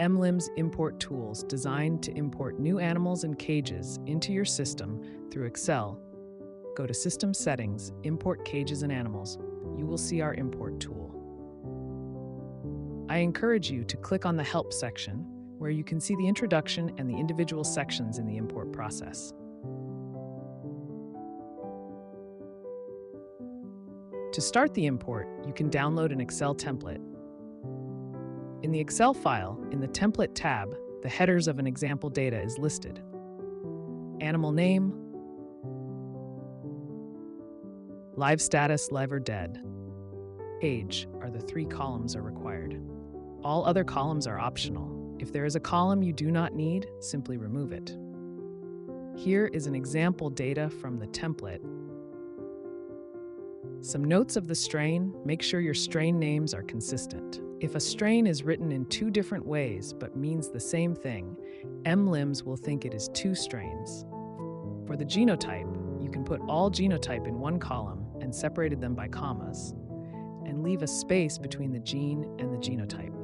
mLIMS import tools designed to import new animals and cages into your system through Excel. Go to System Settings, Import Cages and Animals. You will see our import tool. I encourage you to click on the Help section, where you can see the introduction and the individual sections in the import process. To start the import, you can download an Excel template. In the Excel file, in the Template tab, the headers of an example data is listed. Animal name, live status, live or dead, age are the 3 columns are required. All other columns are optional. If there is a column you do not need, simply remove it. Here is an example data from the template. Some notes of the strain: make sure your strain names are consistent. If a strain is written in 2 different ways but means the same thing, mLIMS will think it is 2 strains. For the genotype, you can put all genotype in one column and separated them by commas, and leave a space between the gene and the genotype.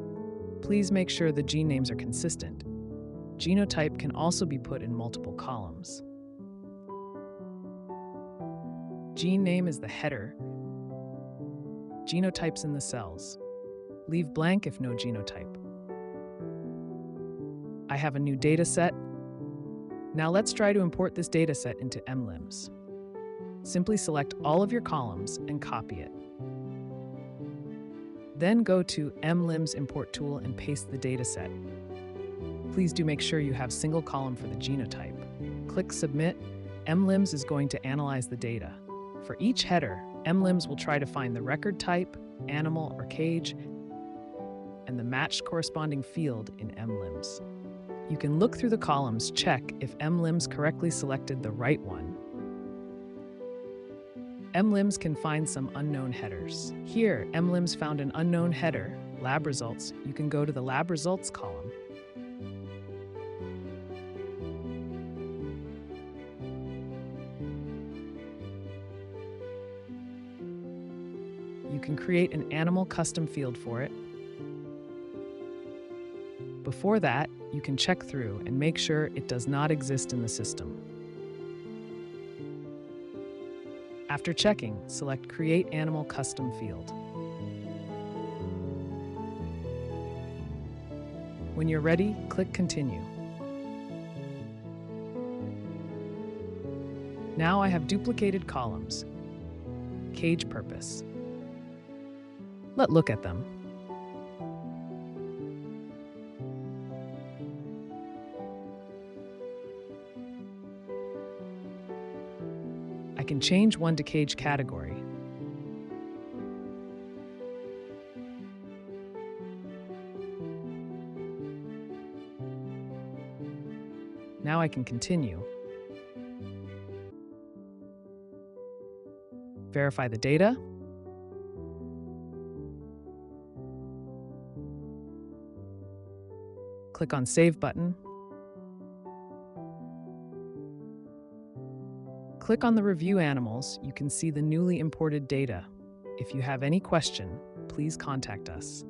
Please make sure the gene names are consistent. Genotype can also be put in multiple columns. Gene name is the header, genotypes in the cells. Leave blank if no genotype. I have a new data set. Now let's try to import this data set into mLIMS. Simply select all of your columns and copy it. Then go to mLIMS Import Tool and paste the data set. Please do make sure you have single column for the genotype. Click Submit. mLIMS is going to analyze the data. For each header, mLIMS will try to find the record type, animal or cage, and the matched corresponding field in mLIMS. You can look through the columns, check if mLIMS correctly selected the right one. mLIMS can find some unknown headers. Here, mLIMS found an unknown header, lab results. You can go to the lab results column. You can create an animal custom field for it. Before that, you can check through and make sure it does not exist in the system. After checking, select Create Animal Custom Field. When you're ready, click Continue. Now I have duplicated columns. Cage purpose. Let's look at them. I can change one to cage category. Now I can continue. Verify the data. Click on Save button. Click on the Review Animals. You can see the newly imported data. If you have any question, please contact us.